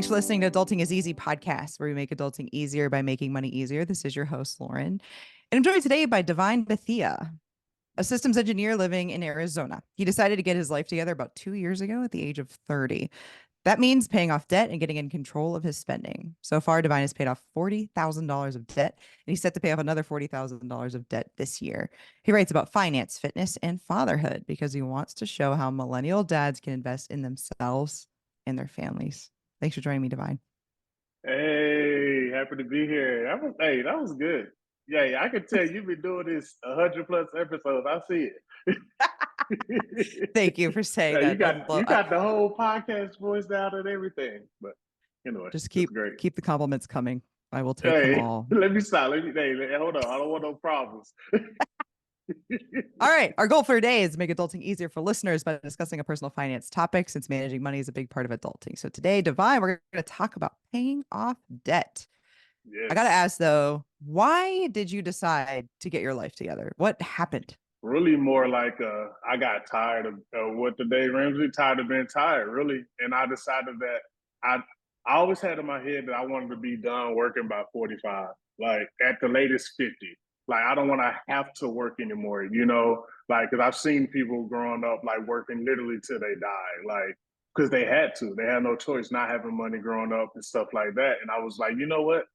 Thanks for listening to Adulting is Easy podcast, where we make adulting easier by making money easier. This is your host, Lauren. And I'm joined today by Devine Bethia, a systems engineer living in Arizona. He decided to get his life together about 2 years ago at the age of 30. That means paying off debt and getting in control of his spending. So far, Devine has paid off $40,000 of debt, and he's set to pay off another $40,000 of debt this year. He writes about finance, fitness, and fatherhood because he wants to show how millennial dads can invest in themselves and their families. Thanks for joining me, Devine. Hey, happy to be here. That was good. Yeah, I can tell you've been doing this 100 plus episodes. I see it. Thank you for saying Yeah, you that. got the whole podcast voice down and everything. But anyway, Just it's great. keep the compliments coming. I will take them Hey, all. let me stop. Hold on. I don't want no problems. All right. Our goal for today is to make adulting easier for listeners by discussing a personal finance topic, since managing money is a big part of adulting. So today, Devine, we're going to talk about paying off debt. Yes. I got to ask, though, why did you decide to get your life together? What happened? Really more like I got tired of what the day Ramsey, tired of being tired, really. And I decided that I always had in my head that I wanted to be done working by 45, like at the latest 50. Like, I don't want to have to work anymore, like, because I've seen people growing up, like, working literally till they die, like, because they had to. They had no choice, not having money growing up and stuff like that. And I was like, you know what?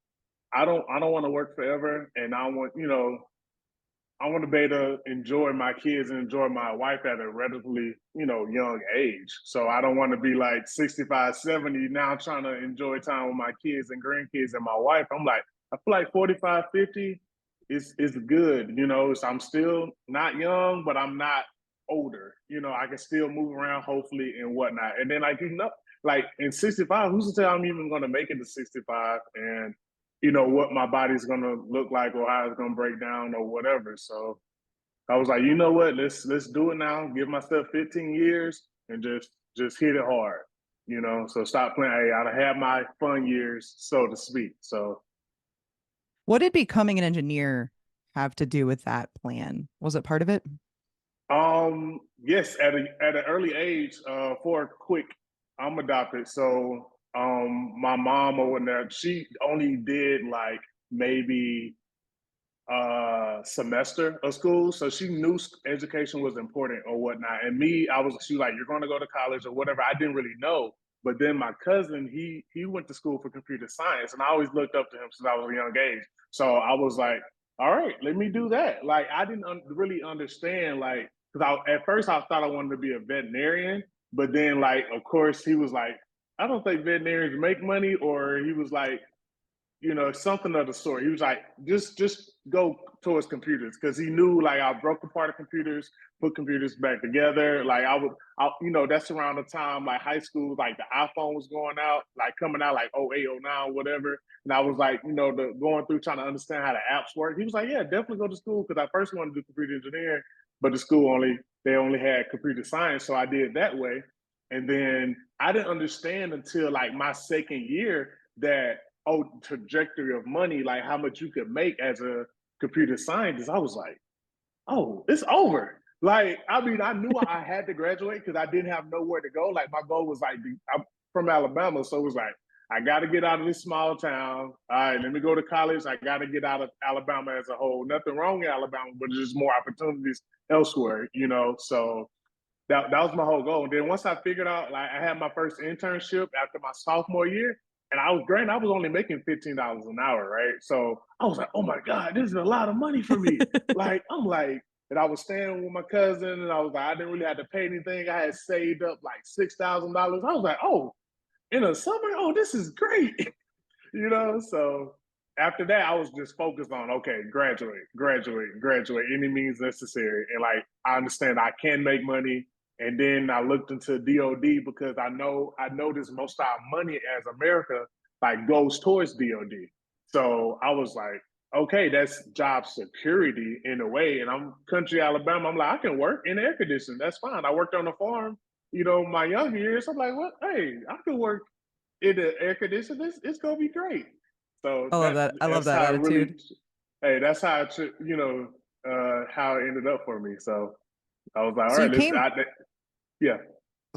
I don't want to work forever. And I want to be able to enjoy my kids and enjoy my wife at a relatively, young age. So I don't want to be like 65, 70 now trying to enjoy time with my kids and grandkids and my wife. I'm like, I feel like 45, 50 is good. So I'm still not young, but I'm not older. I can still move around, hopefully, and whatnot. And then, like in 65, who's to tell I'm even going to make it to 65? And what my body's gonna look like or how it's gonna break down or whatever. So I was like, you know what, let's do it now. Give myself 15 years and just hit it hard. So stop playing. Hey, I had my fun years, so to speak. So What did becoming an engineer have to do with that plan? Was it part of it? Yes, at an early age, for a quick, I'm adopted. So my mom or whatnot, she only did like maybe semester of school. So she knew education was important or whatnot. And me, she was like, you're going to go to college or whatever. I didn't really know. But then my cousin, he went to school for computer science, and I always looked up to him since I was a young age. So I was like, all right, let me do that. Like, I didn't really understand, like, because at first I thought I wanted to be a veterinarian, but then, like, of course, he was like, I don't think veterinarians make money, or he was like, something of the sort. He was like, just go towards computers, because he knew, like, I broke apart the computers, put computers back together. Like, that's around the time, like, high school, like the iPhone was coming out like 08, 09, whatever. And I was like, going through trying to understand how the apps work. He was like, yeah, definitely go to school, because I first wanted to do computer engineering, but the school they only had computer science, so I did that way. And then I didn't understand until like my second year that trajectory of money, like how much you could make as a computer scientist. I was like, oh, it's over. Like, I mean, I knew I had to graduate because I didn't have nowhere to go. Like, my goal was like, I'm from Alabama, so it was like, I got to get out of this small town. All right, let me go to college. I got to get out of Alabama as a whole. Nothing wrong in Alabama, but there's more opportunities elsewhere, So that was my whole goal. And then once I figured out, like, I had my first internship after my sophomore year, and I was only making $15 an hour, right? So I was like, oh my God, this is a lot of money for me. And I was staying with my cousin, and I was like, I didn't really have to pay anything. I had saved up like $6,000. I was like, oh, in the summer, oh, this is great. So after that, I was just focused on, okay, graduate, any means necessary. And like, I understand I can make money. And then I looked into DOD, because I noticed most of our money as America like goes towards DOD. So I was like, okay, that's job security in a way. And I'm country Alabama. I'm like, I can work in air conditioning. That's fine. I worked on a farm, my young years. I'm like, what? Hey, I can work in the air conditioning. It's gonna be great. So I love that. I love that attitude. that's how how it ended up for me. So I was like, all So right, yeah.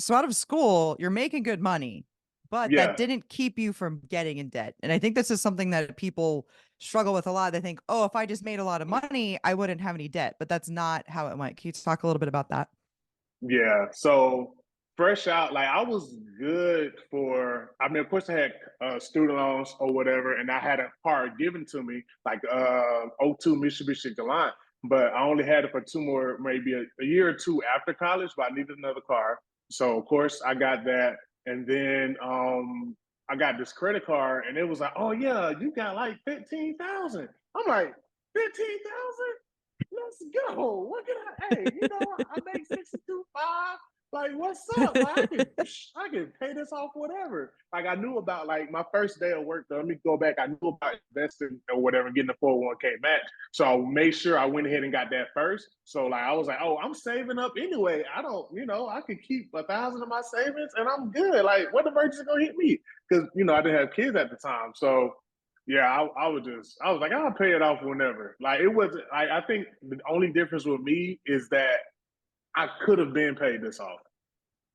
So out of school, you're making good money, but that Yeah. didn't keep you from getting in debt. And I think this is something that people struggle with a lot. They think, oh, if I just made a lot of money, I wouldn't have any debt. But that's not how it went. Can you talk a little bit about that? Yeah. So fresh out, like I was good for. I mean, of course, I had student loans or whatever, and I had a car given to me, like '02 Mitsubishi Galant. But I only had it for two more, maybe a year or two after college. But I needed another car, so of course I got that, and then I got this credit card, and it was like, oh yeah, you got like 15,000. I'm like 15,000. Let's go. What can I? Hey, I make 62.5. Like, what's up? Like, I can pay this off, whatever. Like, I knew about like my first day of work. Though, let me go back. I knew about investing or whatever, getting the 401k match. So I made sure I went ahead and got that first. So like, I was like, oh, I'm saving up anyway. I don't, I could keep 1,000 of my savings and I'm good. Like, what emergency gonna hit me? Because I didn't have kids at the time, so yeah, I was like, I'll pay it off whenever. Like it wasn't. I think the only difference with me is that I could have been paid this off.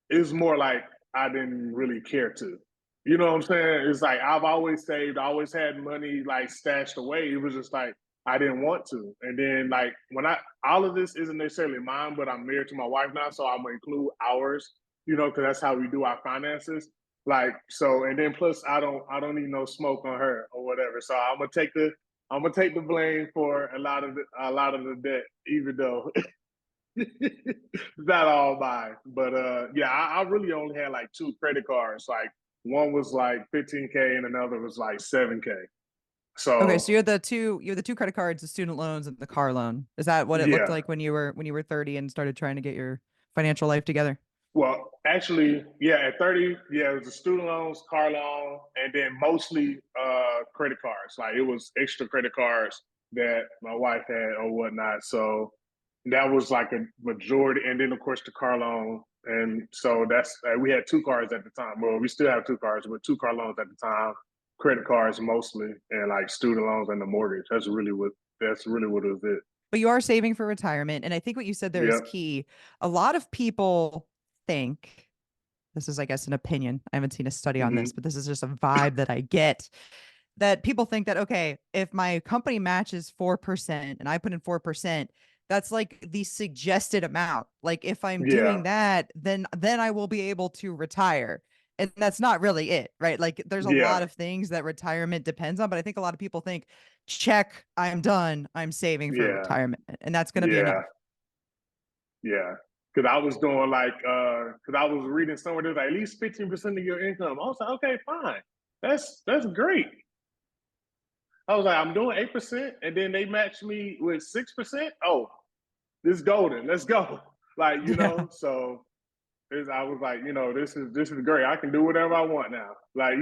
It's more like I didn't really care to. You know what I'm saying? It's like I've always saved, I always had money like stashed away. It was just like I didn't want to. And then like when all of this isn't necessarily mine, but I'm married to my wife now, so I'm gonna include ours. Because that's how we do our finances. Like so, and then plus I don't need no smoke on her or whatever. So I'm gonna take the blame for a lot of the debt, even though not all mine. But yeah, I really only had like two credit cards. Like one was like 15K and another was like 7K. Okay, So so you're the two credit cards, the student loans and the car loan. Is that what it looked yeah. like when you were 30 and started trying to get your financial life together? Well, actually, yeah, at 30, yeah, it was the student loans, car loan, and then mostly credit cards. Like it was extra credit cards that my wife had or whatnot. So that was like a majority. And then of course the car loan. And so we had two cars at the time. Well, we still have two cars, but two car loans at the time, credit cards mostly, and like student loans and the mortgage. That's really what it was it. But you are saving for retirement. And I think what you said there is Yep. key. A lot of people think this is, I guess, an opinion. I haven't seen a study on Hmm. this, but this is just a vibe that I get that people think that, okay, if my company matches 4% and I put in 4%, that's like the suggested amount. Like if I'm Yeah. doing that, then I will be able to retire. And that's not really it, right? Like there's a lot Yeah. of things that retirement depends on, but I think a lot of people think, check, I'm done, I'm saving for Yeah. retirement, and that's going to be Yeah. enough. Yeah. Because I was doing like, because I was reading somewhere there's like at least 15% of your income. I was like, okay, fine. That's great. I was like, I'm doing 8%, and then they matched me with 6%. Oh, this is golden. Let's go. Like, Yeah. so I was like, this is great. I can do whatever I want now. Like,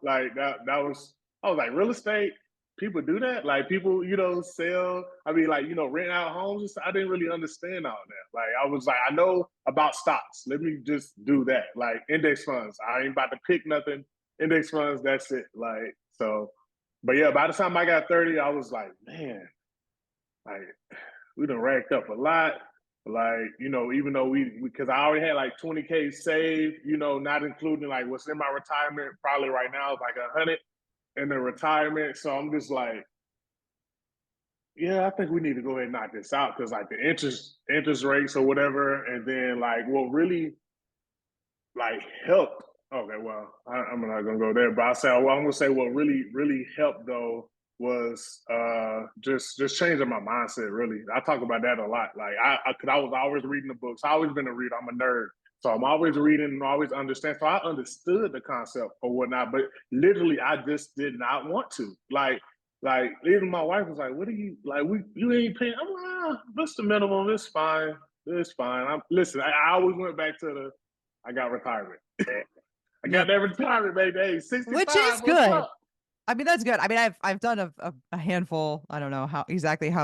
like that was I was like, real estate, people do that. Like people, sell, I mean, like, rent out homes. I didn't really understand all that. Like I was like, I know about stocks. Let me just do that. Like index funds. I ain't about to pick nothing. Index funds, that's it. Like, so but yeah, by the time I got 30, I was like, man, like we done racked up a lot. Like, even though because I already had like 20K saved, not including like what's in my retirement, probably right now is like 100 in the retirement. So I'm just like, yeah, I think we need to go ahead and knock this out because like the interest rates or whatever, and then like what really like helped. Okay, well, I'm not gonna go there, but I'm gonna say what really helped though was just changing my mindset. Really, I talk about that a lot. Like cause I was always reading the books. I always been a reader. I'm a nerd, so I'm always reading and always understand. So I understood the concept or whatnot, but literally I just did not want to. Like even my wife was like, "What are you like? You ain't paying." I'm like, "That's the minimum. It's fine. It's fine." Listen. I always went back to I got retirement. I got Yep. that retirement, baby. Hey, Which 65. is What's good. up? I mean, that's good. I mean, I've done a handful, I don't know how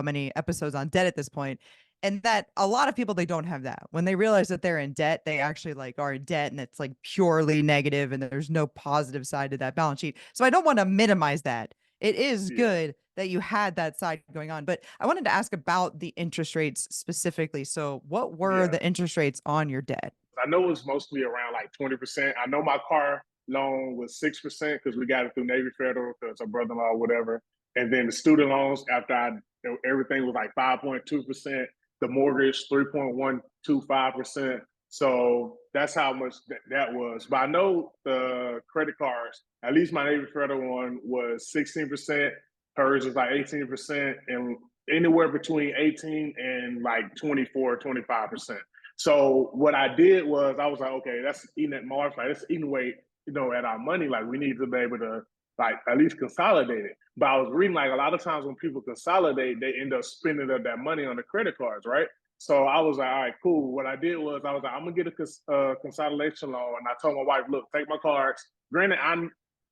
many episodes on debt at this point. And that a lot of people, they don't have that. When they realize that they're in debt, they actually like are in debt and it's like purely negative and there's no positive side to that balance sheet. So I don't want to minimize that. It is Yeah, good that you had that side going on. But I wanted to ask about the interest rates specifically. So what were yeah. the interest rates on your debt? I know it's mostly around like 20%. I know my car. loan was 6% because we got it through Navy Federal because our brother-in-law, whatever. And then the student loans after everything was like 5.2%. The mortgage 3.125%. So that's how much that was. But I know the credit cards, at least my Navy Federal one was 16%. Hers was like 18%, and anywhere between 18 and like 24, 25%. So what I did was I was like, okay, that's eating at Mars, like that's eating away, at our money. Like we need to be able to like at least consolidate it. But I was reading like a lot of times when people consolidate, they end up spending up that money on the credit cards, right? So I was like, all right, cool. What I did was I was like, I'm gonna get a consolidation loan, and I told my wife, look, take my cards. Granted,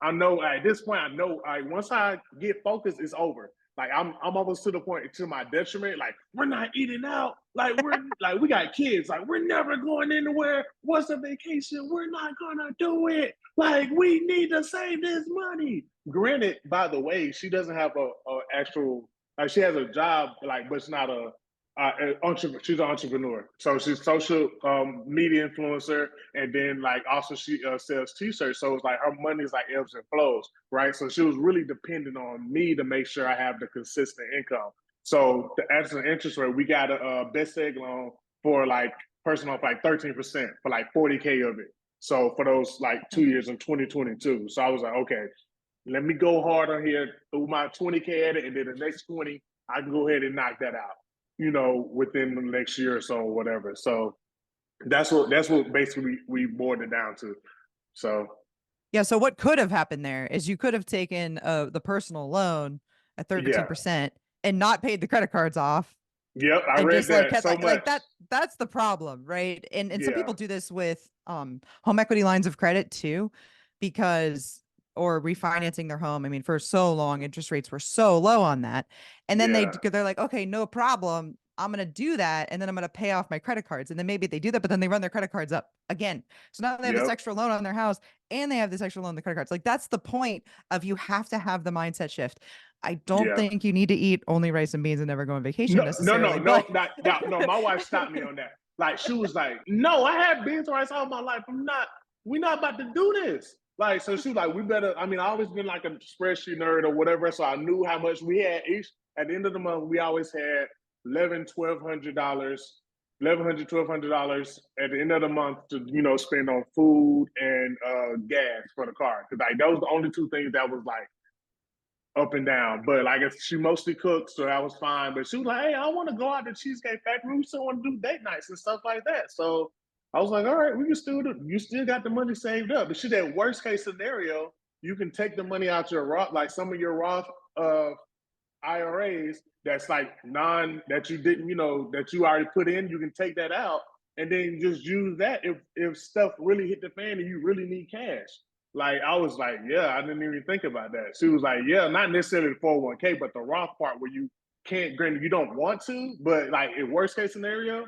I know at this point, I know like once I get focused, it's over. Like I'm almost to the point to my detriment. Like we're not eating out. Like we're like we got kids. Like we're never going anywhere. What's a vacation? We're not gonna do it. Like we need to save this money. Granted, by the way, she doesn't have a actual like she has a job like, but it's not a she's an entrepreneur, so she's social media influencer, and then like also she sells t-shirts. So it's like her money is like ebbs and flows, right? So she was really dependent on me to make sure I have the consistent income. So as an interest rate, we got a best egg loan for like personal like 13% for like 40K of it. So for those like 2 years in 2022. So I was like, okay, let me go hard on here through my 20K at it, and then the next 20, I can go ahead and knock that out, within the next year or so or whatever. So that's what basically we boiled it down to. So Yeah. So what could have happened there is you could have taken the personal loan at yeah, 13% and not paid the credit cards off yep, I and read just like that kept so like much. that. That's the problem, right? And some Yeah, people do this with home equity lines of credit too, because or refinancing their home. I mean, for so long, interest rates were so low on that, and then yeah, they're like, okay, no problem. I'm gonna do that, and then I'm gonna pay off my credit cards, and then maybe they do that, but then they run their credit cards up again. So now they have this yep, extra loan on their house, and they have this extra loan on the credit cards. Like that's the point of you have to have the mindset shift. I don't yeah. think you need to eat only rice and beans and never go on vacation No, no, no, necessarily, no, but no. My wife stopped me on that. Like she was like, "No, I had beans rice all my life. I'm not. We're not about to do this." Like so, she was like, "We better." I mean, I always been like a spreadsheet nerd or whatever, so I knew how much we had each. At the end of the month, we always had 11, $1,200, $1,100, $1,200 at the end of the month to spend on food and gas for the car. Because like those the only two things that was like up and down. But like she mostly cooked, so that was fine. But she was like, "Hey, I want to go out to Cheesecake Factory. We still want to do date nights and stuff like that." So I was like, "All right, we can still do. You still got the money saved up." But she that worst case scenario, you can take the money out your Roth, like some of your Roth IRAs that's like that you didn't, that you already put in. You can take that out and then just use that if stuff really hit the fan and you really need cash. Like I was like, yeah, I didn't even think about that. She was like, yeah, not necessarily the 401k, but the Roth part where you can't, granted, you don't want to, but like in worst case scenario,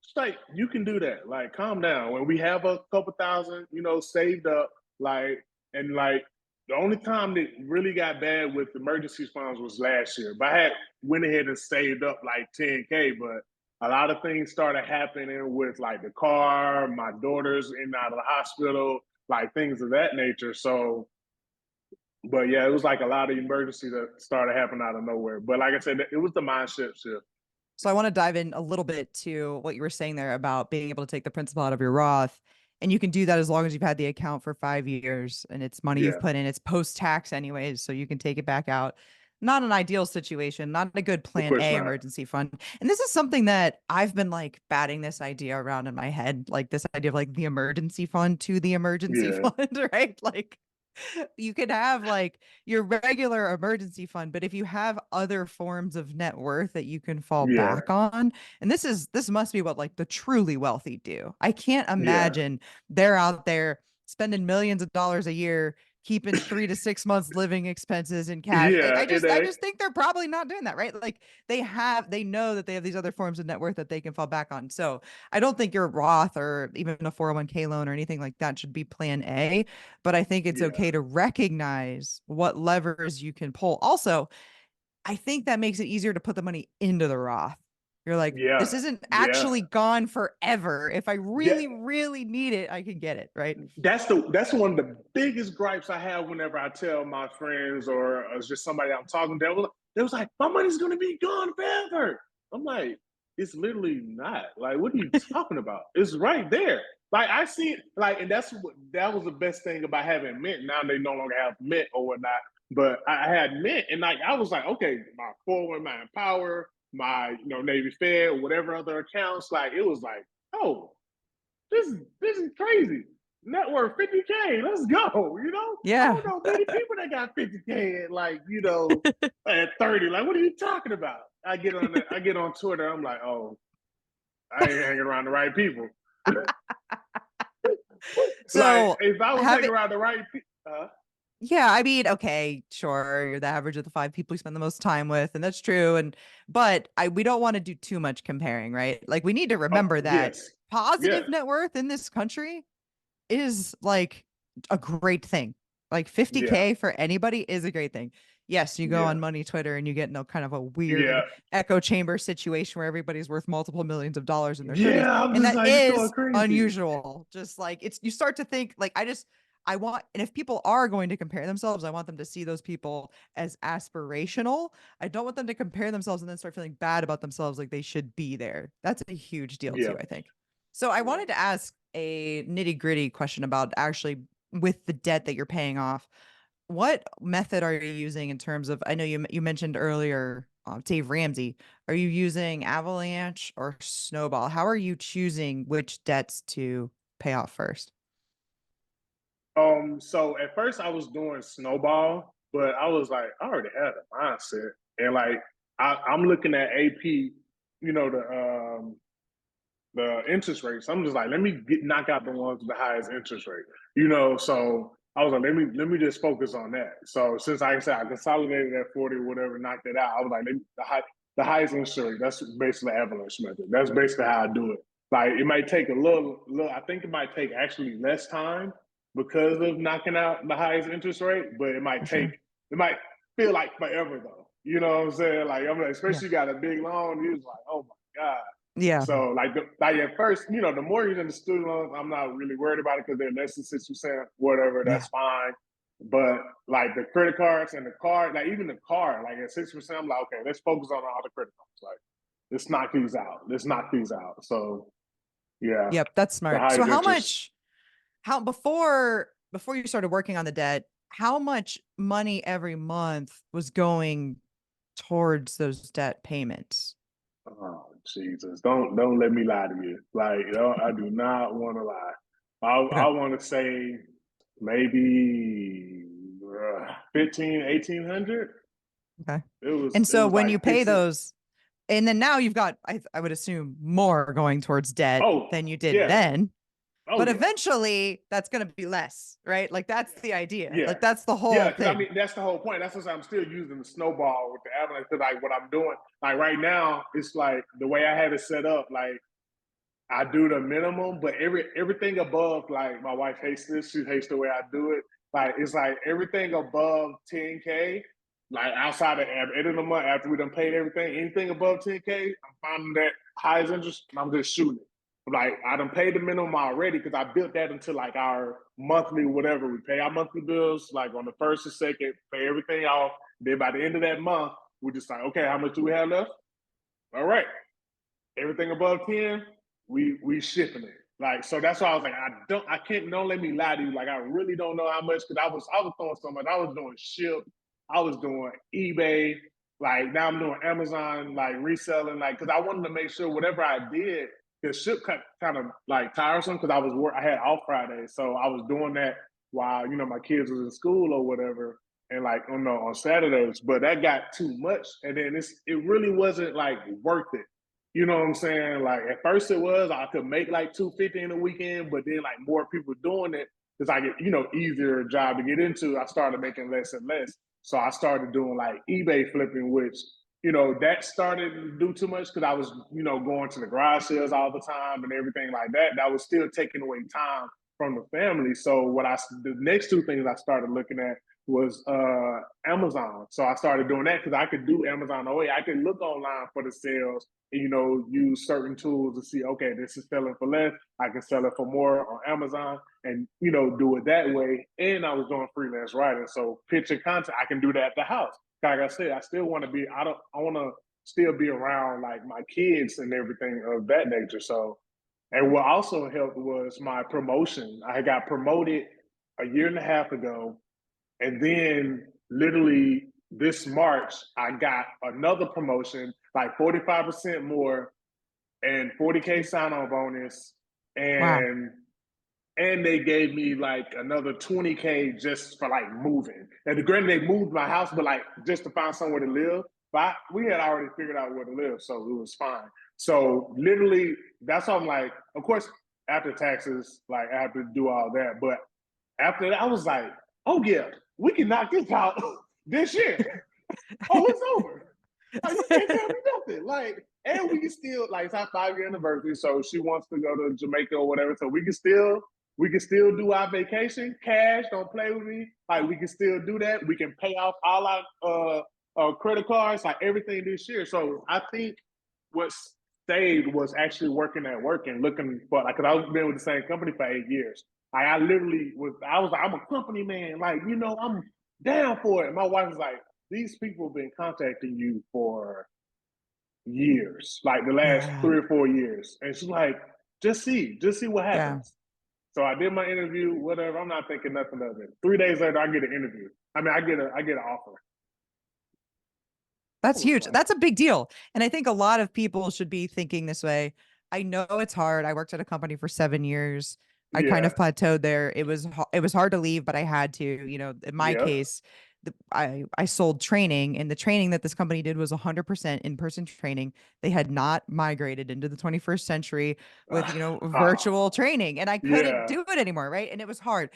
it's like you can do that. Like, calm down. When we have a couple thousand, saved up, like, and like the only time that really got bad with emergency funds was last year. But I had went ahead and saved up like 10K, but a lot of things started happening with like the car, my daughter's in and out of the hospital, like things of that nature. So, but yeah, it was like a lot of emergencies that started happening out of nowhere. But like I said, it was the mindset shift. so I want to dive in a little bit to what you were saying there about being able to take the principal out of your Roth. And you can do that as long as you've had the account for 5 years and it's money you've Yeah, put in. It's post tax anyways, so you can take it back out. Not an ideal situation, not a good of plan course A not. emergency fund. And this is something that I've been like batting this idea around in my head, like this idea of like the emergency fund to the emergency Yeah, fund, right? Like you could have like your regular emergency fund, but if you have other forms of net worth that you can fall yeah, back on, and this must be what like the truly wealthy do. I can't yeah. imagine they're out there spending millions of dollars a year keeping 3 to 6 months living expenses in cash. Like Yeah, I just think they're probably not doing that, right? Like they know that they have these other forms of net worth that they can fall back on. So I don't think your Roth or even a 401k loan or anything like that should be plan A, but I think it's yeah, okay to recognize what levers you can pull. Also, I think that makes it easier to put the money into the Roth, You're like, Yeah. this isn't Yeah. actually gone forever. If I Yeah. really, really need it, I can get it, right? That's one of the biggest gripes I have whenever I tell my friends or just somebody I'm talking to. They was like, my money's gonna be gone forever. I'm like, it's literally not. Like, what are you talking about? It's right there. Like I see it, like, and that was the best thing about having Mint. Now they no longer have Mint or whatnot. But I had Mint, and like I was like, okay, my 401, my Empower, my Navy Fed, whatever other accounts, like it was like, oh, this is crazy. Net worth 50K. Let's go. I Yeah. don't know many people that got 50K at at 30. Like, what are you talking about? I get on Twitter. I'm like, oh, I ain't hanging around the right people. Like, So if I was have hanging it. around the right people, Yeah, I mean, okay, sure, you're the average of the five people you spend the most time with, and that's true. But we don't want to do too much comparing, right? Like we need to oh remember that yes, yeah, positive net worth in this country is like a great thing. Like yeah, 50K for anybody is a great thing. Yes, you go yeah, on money Twitter and you get no kind of a yeah, weird echo chamber situation where everybody's worth multiple millions of dollars in their 30s. yeah. I'm And just that like, it's going is crazy. unusual. Just like it's you start to think like I want, and if people are going to compare themselves, I want them to see those people as aspirational. I don't want them to compare themselves and then start feeling bad about themselves like they should be there. That's a huge deal Yeah, too, I think. So I yeah. wanted to ask a nitty-gritty question about actually with the debt that you're paying off. What method are you using in terms of, I know you mentioned earlier Dave Ramsey. Are you using Avalanche or Snowball? How are you choosing which debts to pay off first? So at first I was doing snowball, but I was like, I already had a mindset. And like I'm looking at AP, the interest rates. I'm just like, let me knock out the ones with the highest interest rate. So I was like, let me just focus on that. So since I said I consolidated that 40 or whatever, knocked it out, I was like, the highest interest rate, that's basically the avalanche method. That's basically how I do it. Like it might take a little, I think it might take actually less time because of knocking out the highest interest rate, but For sure. it might feel like forever though. You know what I'm saying? Like I'm like, Yeah. especially you got a big loan, you was like, oh my God. Yeah. So like at first, the mortgage and the student loans, I'm not really worried about it because they're less than 6%, whatever, Yeah. that's fine. But like the credit cards and the car, like even the car, like at 6%, I'm like, okay, let's focus on all the credit cards. Like, let's knock these out. Let's knock these out. So yeah, Yep, that's the smart. So highest interest. how before you started working on the debt, how much money every month was going towards those debt payments? Oh Jesus! Don't let me lie to you. Like, I do not want to lie. I Okay. want to say maybe 15, 1800. Okay. It was And it so was when like you pay 15. those, and then now you've got, I would assume more going towards debt Oh than you did yeah. then. Oh But yeah. eventually that's going to be less, right? Like that's the idea. Yeah. Like that's the Yeah, whole because I thing. mean that's the whole point. That's what I'm still using the snowball with the avalanche. Because like what I'm doing, like right now, it's like the way I have it set up. Like I do the minimum, but everything above, like my wife hates this. She hates the way I do it. Like it's like everything above 10K, like outside of at the end of the month after we done paid everything, anything above 10K, I'm finding that highest interest and I'm just shooting it. Like I done paid the minimum already because I built that into like our monthly whatever. We pay our monthly bills like on the first and second, pay everything off. Then by the end of that month, we just like, okay, how much do we have left? All right, everything above 10, we shipping it. Like, so that's why I was like, don't let me lie to you. Like, I really don't know how much because I was throwing so much. I was doing Ship, I was doing eBay, like now I'm doing Amazon, like reselling, like because I wanted to make sure whatever I did, because Ship kind of like tiresome because I had off Fridays, so I was doing that while my kids was in school or whatever, and like on Saturdays, but that got too much, and then it really wasn't like worth it. You know what I'm saying? Like at first it was I could make like 250 in a weekend, but then like more people doing it because I get easier job to get into. I started making less and less, so I started doing like eBay flipping, which that started to do too much because I was going to the garage sales all the time and everything like that. That was still taking away time from the family. So the next two things I started looking at was Amazon. So I started doing that because I could do Amazon away. I could look online for the sales and, use certain tools to see, okay, this is selling for less. I can sell it for more on Amazon and, do it that way. And I was doing freelance writing. So picture content, I can do that at the house. Like I said, I still want to be, I want to still be around like my kids and everything of that nature. So, and what also helped was my promotion. I got promoted a year and a half ago, and then literally this March, I got another promotion, like 45% more and 40K sign on bonus. Wow. And they gave me like another 20K just for like moving. And granted, they moved my house, but like just to find somewhere to live. But we had already figured out where to live, so it was fine. So literally, that's why I'm like, of course, after taxes, like I have to do all that. But after that, I was like, oh yeah, we can knock this out this year. Oh, it's over. Like, you can't tell me nothing. Like, and we can still like it's our 5-year anniversary, so she wants to go to Jamaica or whatever. So we can still do our vacation. Cash, don't play with me. Like we can still do that. We can pay off all our credit cards, like everything this year. So I think what stayed was actually working at work and looking for like, because I've been with the same company for 8 years. Like I literally was like, I'm a company man. Like, I'm down for it. And my wife was like, these people have been contacting you for years, like the last Yeah. 3 or 4 years. And she's like, just see what Yeah. happens. So I did my interview, whatever. I'm not thinking nothing of it. 3 days later, I get an interview. I mean, I get an offer. That That's was huge. fun. That's a big deal. And I think a lot of people should be thinking this way. I know it's hard. I worked at a company for 7 years. I kind Yeah. of plateaued there. It was hard to leave, but I had to. In my Yep. case, I sold training, and the training that this company did was 100% in-person training. They had not migrated into the 21st century with, virtual training, and I couldn't Yeah. do it anymore, right? And it was hard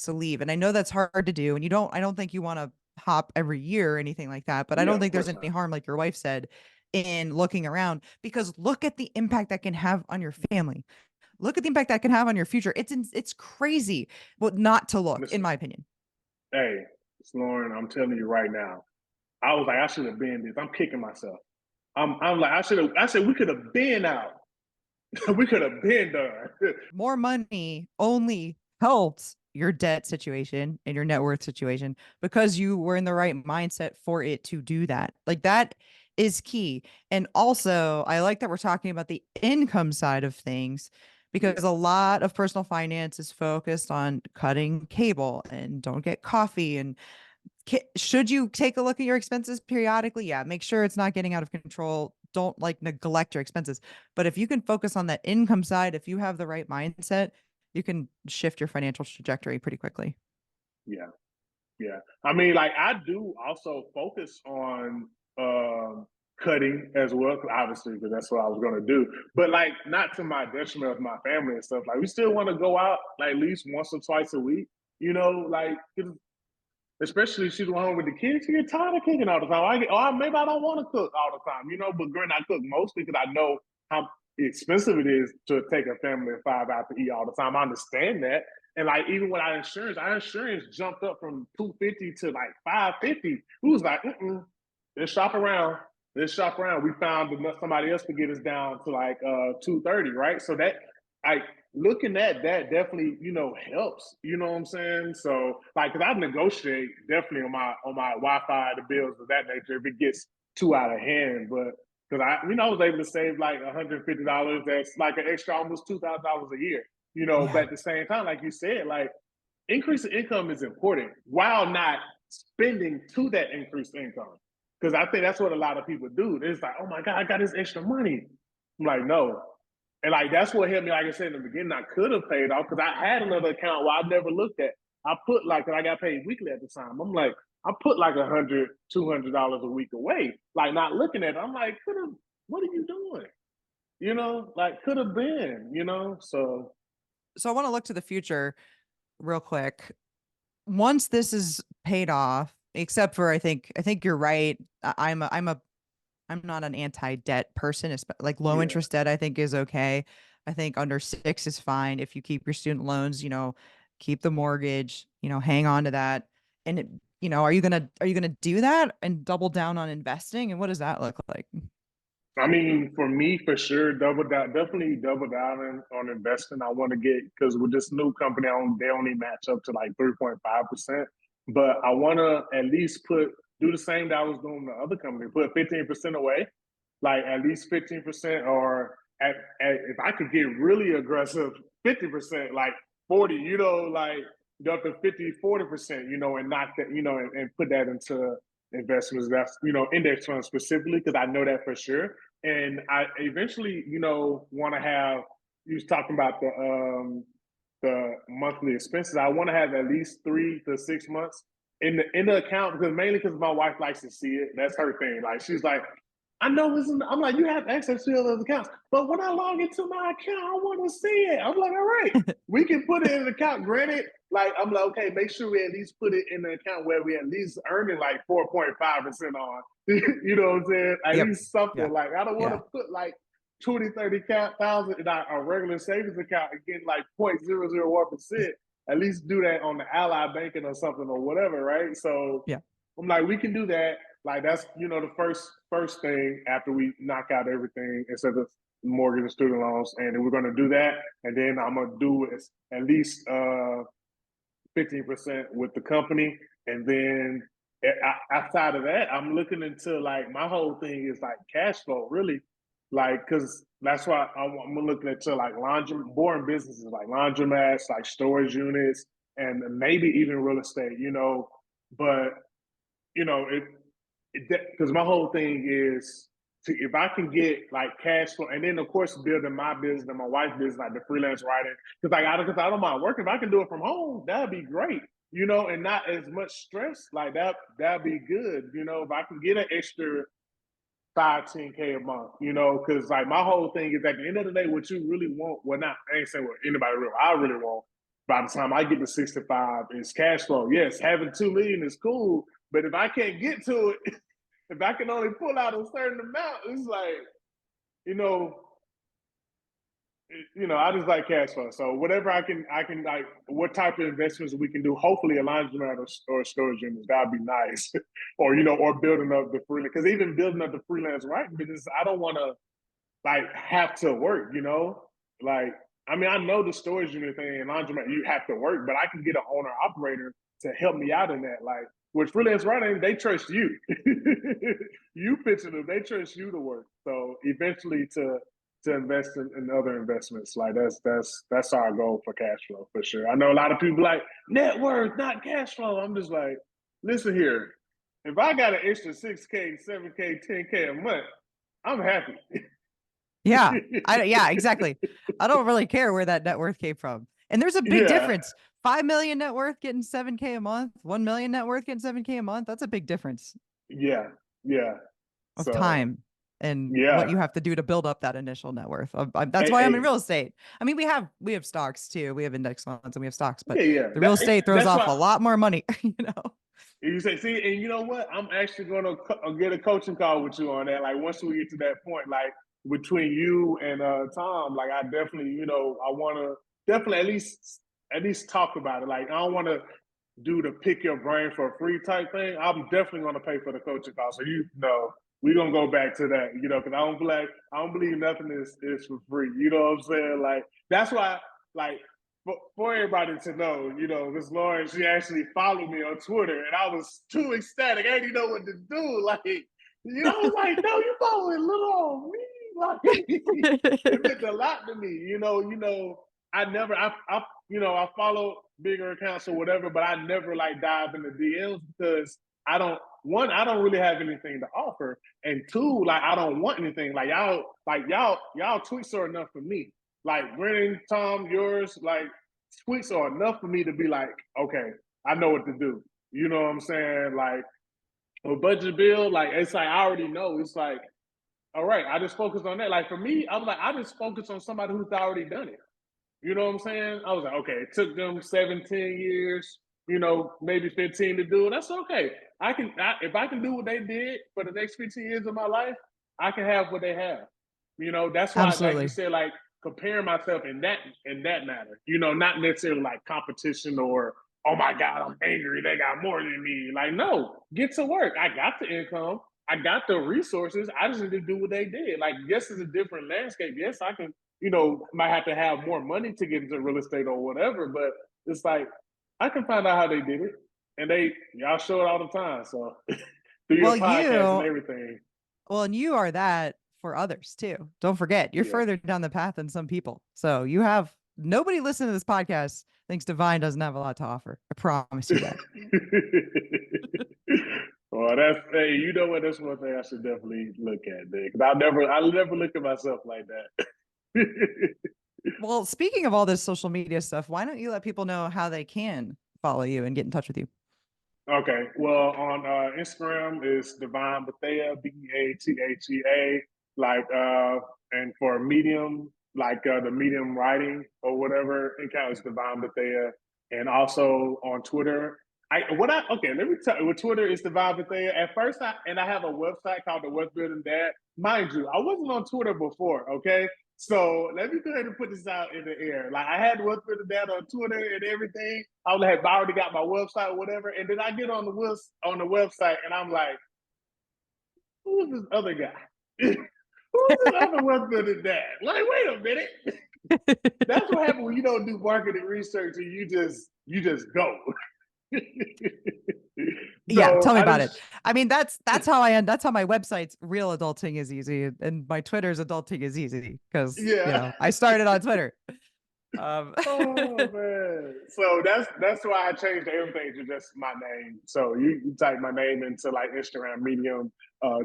to leave. And I know that's hard to do. And I don't think you want to hop every year or anything like that. But I Yeah. don't Of think there's course any not. harm, like your wife said, in looking around because look at the impact that can have on your family. Look at the impact that can have on your future. It's crazy, but not to look, in Listen, my opinion. hey, Lauren, I'm telling you right now. I was like, I should have been this. I'm kicking myself. I'm like, I said we could have been out. We could have been done. More money only helped your debt situation and your net worth situation because you were in the right mindset for it to do that. Like that is key. And also, I like that we're talking about the income side of things because Yeah. a lot of personal finance is focused on cutting cable and don't get coffee and should you take a look at your expenses periodically? Yeah, make sure it's not getting out of control. Don't like neglect your expenses. But if you can focus on that income side, if you have the right mindset, you can shift your financial trajectory pretty quickly. Yeah. Yeah. I mean, like I do also focus on cutting as well, obviously, because that's what I was gonna do. But like not to my detriment of my family and stuff. Like we still want to go out like at least once or twice a week. Like especially if she's home with the kids, she get tired of cooking all the time. Maybe I don't want to cook all the time, but granted, I cook mostly because I know how expensive it is to take a family of five out to eat all the time. I understand that. And like even with our insurance jumped up from 250 to like 550. We was like, let's shop around. Let's shop around. We found somebody else to get us down to like 230, right? So that like looking at that definitely, helps. You know what I'm saying? So like, cause I negotiate definitely on my Wi-Fi, the bills of that nature if it gets too out of hand. But because I was able to save like $150. That's like an extra almost $2,000 a year. But Yeah. at the same time, like you said, like increase in income is important while not spending to that increased income. Because I think that's what a lot of people do. It's like, oh my God, I got this extra money. I'm like, no, and like that's what helped me. Like I said in the beginning, I could have paid off because I had another account where I never looked at. I put like, and I got paid weekly at the time. I'm like, I put like $100, $200 a week away, like not looking at it. I'm like, could have. What are you doing? Like could have been. So So I want to look to the future real quick. Once this is paid off, except for I think you're right. I'm not an anti-debt person. Like low yeah, interest debt, I think is okay. I think under six is fine. If you keep your student loans, keep the mortgage, hang on to that. And are you gonna do that and double down on investing? And what does that look like? I mean, for me, for sure, double down, definitely double down on investing. I want to get because with this new company, they only match up to like 3.5%. But I want to at least do the same that I was doing in the other company, put 15% away, like at least 15%, or if I could get really aggressive, 50%, like 40, like go up to 50, 40%, and knock that, and put that into investments that's, index funds specifically, because I know that for sure. And I eventually, want to have. You was talking about the monthly expenses. I want to have at least 3 to 6 months in the account, because mainly because my wife likes to see it. That's her thing. Like she's like, I know it's. I'm like, you have access to those accounts, but when I log into my account, I want to see it. I'm like, all right, we can put it in an account. Granted, like I'm like, okay, make sure we at least put it in the account where we at least earning like 4.5% on. You know what I'm saying? At Yep. least something. Yeah. Like I don't want Yeah. to put like 20, 30,000 in a regular savings account and get like 0.001%. At least do that on the Ally banking or something or whatever, right? So Yeah. I'm like, we can do that. Like that's the first thing after we knock out everything instead of mortgage and student loans, and then we're gonna do that, and then I'm gonna do at least 15% with the company, and then outside of that, I'm looking into like my whole thing is like cash flow, really, like because that's why I'm looking into like boring businesses like laundromats, like storage units, and maybe even real estate, but it because my whole thing is if I can get like cash flow, and then of course building my business and my wife's business, like the freelance writing, because I don't mind working. If I can do it from home, that'd be great, and not as much stress. Like that'd be good, if I can get an extra 5, 10K a month, because like my whole thing is at the end of the day, what you really want, well, not I ain't saying what anybody I really want. By the time I get to 65, is cash flow. Yes, having 2 million is cool, but if I can't get to it, if I can only pull out a certain amount, it's like, you know, I just like cash flow. So whatever I can like, what type of investments we can do. Hopefully, a laundromat or storage units, that'd be nice. Or or building up the freelance. Because even building up the freelance writing business, I don't want to like have to work. Like I mean, I know the storage unit thing and laundromat, you have to work, but I can get an owner operator to help me out in that. Like with freelance writing, they trust you. You pitching them, they trust you to work. So eventually, to invest in other investments, like that's our goal for cash flow for sure. I know a lot of people like net worth, not cash flow. I'm just like, listen here, if I got an extra 6K, 7K, 10K a month, I'm happy. Yeah. Yeah, exactly. I don't really care where that net worth came from. And there's a big Yeah, difference. 5 million net worth getting 7K a month, 1 million net worth getting 7K a month. That's a big difference yeah, yeah. of So time and what yeah, you have to do to build up that initial net worth. That's hey, why I'm in hey, real estate. I mean, we have stocks too. We have index funds and we have stocks, but yeah, yeah. the real estate throws That's off a why lot more money, you know. you say, see, and you know what? I'm actually gonna get a coaching call with you on that. Like once we get to that point, like between you and Tom, like I definitely, I want to definitely at least talk about it. Like I don't want to do the pick your brain for free type thing. I'm definitely gonna pay for the coaching call. So we're gonna go back to that, because I don't believe nothing is for free. You know what I'm saying? Like that's why, like for everybody to know, Miss Lauren, she actually followed me on Twitter, and I was too ecstatic. I didn't know what to do. Like, I was like, no, you following little old me. Like, it meant a lot to me. I never, I follow bigger accounts or whatever, but I never like dive into DMs because I don't really have anything to offer, and two, like I don't want anything. Y'all tweets are enough for me. Like Brennan, Tom, yours, like tweets are enough for me to be like, okay, I know what to do. You know what I'm saying? Like a budget bill, like it's like I already know. It's like, all right, I just focus on that. Like for me, I'm like, I just focus on somebody who's already done it. You know what I'm saying? I was like, okay, it took them 17 years, maybe 15 to do it. That's okay. If I can do what they did for the next 15 years of my life, I can have what they have. That's why, like you Absolutely. said, like comparing myself in that matter. Not necessarily like competition or oh my God, I'm angry. They got more than me. Like, no, get to work. I got the income. I got the resources. I just need to do what they did. Like, yes, it's a different landscape. Yes, I can, might have to have more money to get into real estate or whatever, but it's like, I can find out how they did it. And y'all show it all the time. So through your Well, podcast and you, everything. well, and you are that for others too. Don't forget, you're Yeah. further down the path than some people. So you have nobody listening to this podcast thinks Devine doesn't have a lot to offer. I promise you that. Well, hey, you know what? That's one thing I should definitely look at, man. Because I'll never look at myself like that. Well, speaking of all this social media stuff, why don't you let people know how they can follow you and get in touch with you? Okay. Well, on Instagram is Devine Bethea, Beathea, like and for Medium, like the Medium writing or whatever, it counts Devine Bethea. And also on Twitter, let me tell you, with Twitter it's Devine Bethea. At first, I have a website called the Wealth Building Dad. Mind you, I wasn't on Twitter before. Okay, so let me go ahead and put this out in the air. Like, I had Wealth Building Dad on Twitter and everything. I already got my website, or whatever, and then I get on the website and I'm like, who's this other guy? Who's this other Wealth Building Dad? Like, wait a minute. That's what happens when you don't do marketing research and you just go. Yeah, So tell me I about it. just I mean, that's how I end. That's how my website's Real Adulting is Easy, and my Twitter's Adulting is Easy because yeah. I started on Twitter. Um, Oh man! So that's why I changed everything to just my name. So you type my name into like Instagram, Medium,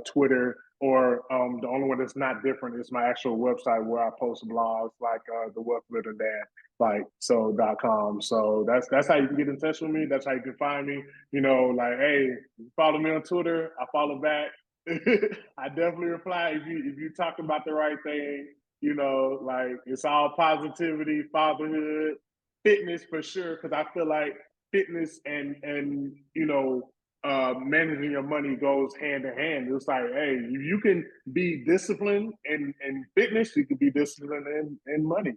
Twitter, or the only one that's not different is my actual website where I post blogs like the Wealth Builder Dad, like .com. So that's how you can get in touch with me. That's how you can find me. Like, hey, follow me on Twitter. I follow back. I definitely reply if you talking about the right thing. Like, it's all positivity, fatherhood, fitness for sure. Because I feel like fitness and managing your money goes hand in hand. It's like, hey, you can be disciplined in fitness, you can be disciplined in money.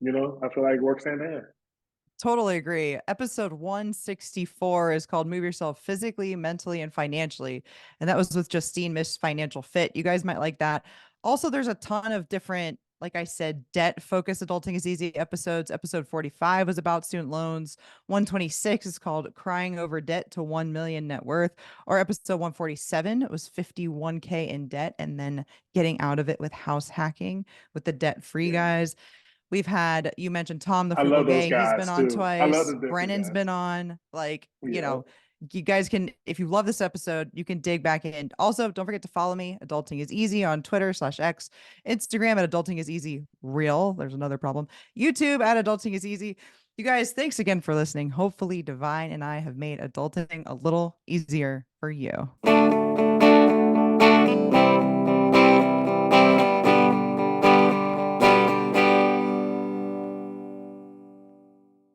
I feel like it works hand in hand. Totally agree. Episode 164 is called Move Yourself Physically, Mentally, and Financially. And that was with Justine, Miss Financial Fit. You guys might like that. Also, there's a ton of different, like I said, debt focused Adulting is Easy episodes. Episode 45 was about student loans. 126 is called Crying Over Debt to 1 million Net Worth. Or episode 147 was 51K in debt and then getting out of it with house hacking with the debt free Yeah. guys. We've had, you mentioned Tom the I Frugal love those Gay. He's been guys on too. I love twice. the different Brennan's guys. been on. Like, Yeah. you guys can, if you love this episode, you can dig back in. Also, don't forget to follow me. Adulting is Easy on Twitter/X, Instagram at Adulting is Easy Real. There's another problem. YouTube at Adulting is Easy. You guys, thanks again for listening. Hopefully, Devine and I have made adulting a little easier for you.